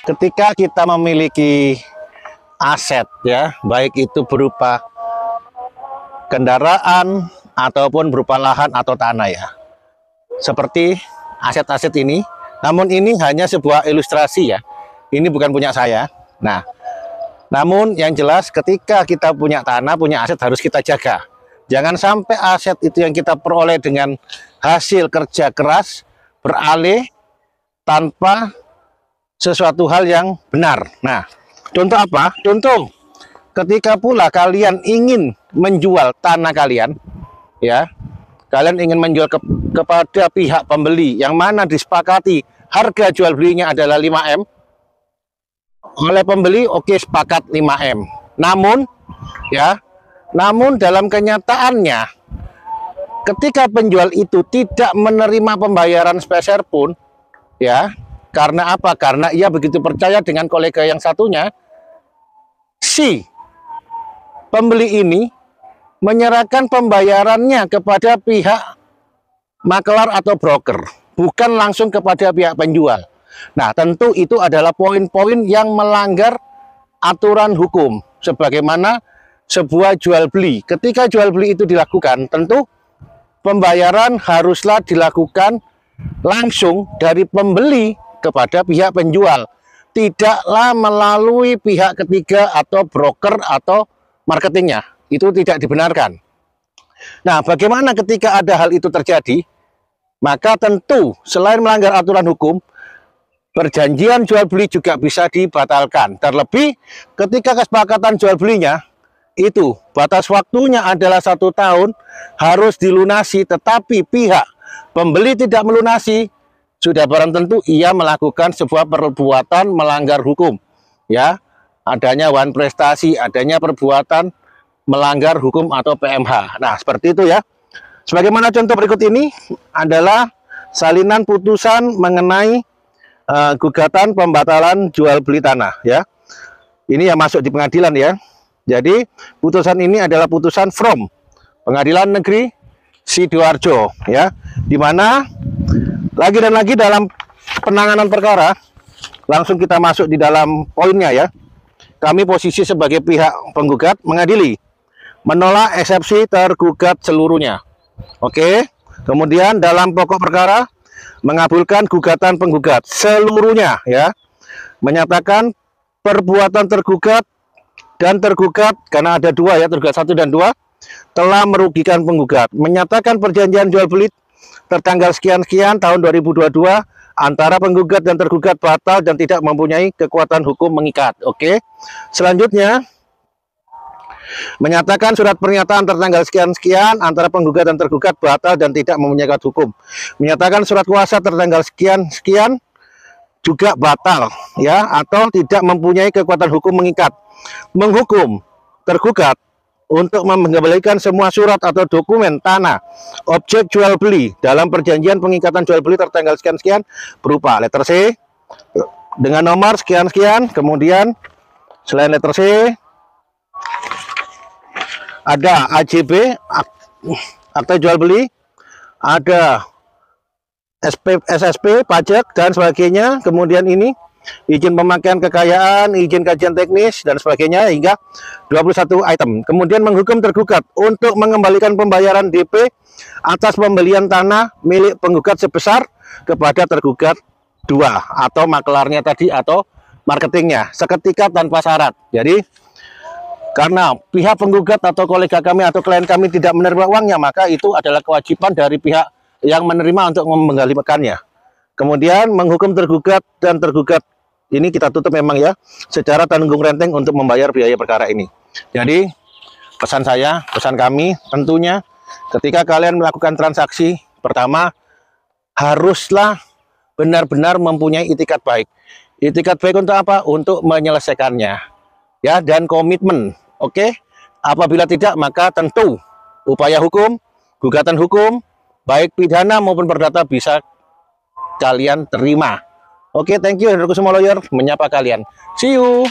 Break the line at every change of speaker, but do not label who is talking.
Ketika kita memiliki aset ya, baik itu berupa kendaraan ataupun berupa lahan atau tanah ya. Seperti aset-aset ini, namun ini hanya sebuah ilustrasi ya. Ini bukan punya saya. Nah, namun yang jelas ketika kita punya tanah, punya aset harus kita jaga. Jangan sampai aset itu yang kita peroleh dengan hasil kerja keras beralih tanpa sesuatu hal yang benar. Nah, contoh apa? Contoh ketika pula kalian ingin menjual tanah kalian, ya, kalian ingin menjual kepada pihak pembeli yang mana disepakati harga jual belinya adalah 5M. Oleh pembeli, oke, sepakat 5M. Namun, ya, namun dalam kenyataannya, ketika penjual itu tidak menerima pembayaran sepeser pun, ya, karena apa? Karena ia begitu percaya dengan kolega yang satunya, si pembeli ini menyerahkan pembayarannya kepada pihak makelar atau broker, bukan langsung kepada pihak penjual. Nah, tentu itu adalah poin-poin yang melanggar aturan hukum, sebagaimana sebuah jual beli. Ketika jual beli itu dilakukan, tentu pembayaran haruslah dilakukan langsung dari pembeli kepada pihak penjual, tidaklah melalui pihak ketiga atau broker atau marketingnya. Itu tidak dibenarkan. Nah, bagaimana ketika ada hal itu terjadi? Maka tentu selain melanggar aturan hukum, perjanjian jual beli juga bisa dibatalkan. Terlebih ketika kesepakatan jual belinya itu batas waktunya adalah 1 tahun harus dilunasi, tetapi pihak pembeli tidak melunasi, sudah barang tentu ia melakukan sebuah perbuatan melanggar hukum, ya, adanya wan prestasi, adanya perbuatan melanggar hukum atau PMH. Nah, seperti itu ya. Sebagaimana contoh berikut ini adalah salinan putusan mengenai gugatan pembatalan jual beli tanah ya. Ini yang masuk di pengadilan ya. Jadi putusan ini adalah putusan from Pengadilan Negeri Sidoarjo ya, di mana lagi dan lagi dalam penanganan perkara, langsung kita masuk di dalam poinnya ya. Kami posisi sebagai pihak penggugat mengadili, menolak eksepsi tergugat seluruhnya. Oke. Kemudian dalam pokok perkara mengabulkan gugatan penggugat seluruhnya ya. Menyatakan perbuatan tergugat dan tergugat, karena ada 2 ya, tergugat 1 dan 2, telah merugikan penggugat. Menyatakan perjanjian jual beli tertanggal sekian-sekian tahun 2022 antara penggugat dan tergugat batal dan tidak mempunyai kekuatan hukum mengikat. Oke. Selanjutnya menyatakan surat pernyataan tertanggal sekian-sekian antara penggugat dan tergugat batal dan tidak mempunyai kekuatan hukum. Menyatakan surat kuasa tertanggal sekian-sekian juga batal ya, atau tidak mempunyai kekuatan hukum mengikat. Menghukum tergugat untuk mengembalikan semua surat atau dokumen tanah objek jual beli dalam perjanjian pengikatan jual beli tertanggal sekian-sekian berupa letter C dengan nomor sekian-sekian. Kemudian selain letter C ada AJB, akta jual beli, ada SSP, pajak dan sebagainya. Kemudian ini izin pemakaian kekayaan, izin kajian teknis dan sebagainya, hingga 21 item. Kemudian menghukum tergugat untuk mengembalikan pembayaran DP atas pembelian tanah milik penggugat sebesar kepada tergugat 2 atau makelarnya tadi atau marketingnya seketika tanpa syarat. Jadi karena pihak penggugat atau kolega kami atau klien kami tidak menerima uangnya, maka itu adalah kewajiban dari pihak yang menerima untuk mengembalikannya. Kemudian menghukum tergugat dan tergugat ini kita tutup memang ya secara tanggung renteng untuk membayar biaya perkara ini. Jadi pesan saya, pesan kami tentunya ketika kalian melakukan transaksi, pertama haruslah benar-benar mempunyai itikat baik. Itikat baik untuk apa? Untuk menyelesaikannya ya, dan komitmen. Oke. Apabila tidak, maka tentu upaya hukum, gugatan hukum baik pidana maupun perdata bisa kalian terima. Oke, thank you. Hendro Kusumo Lawyer menyapa kalian. See you.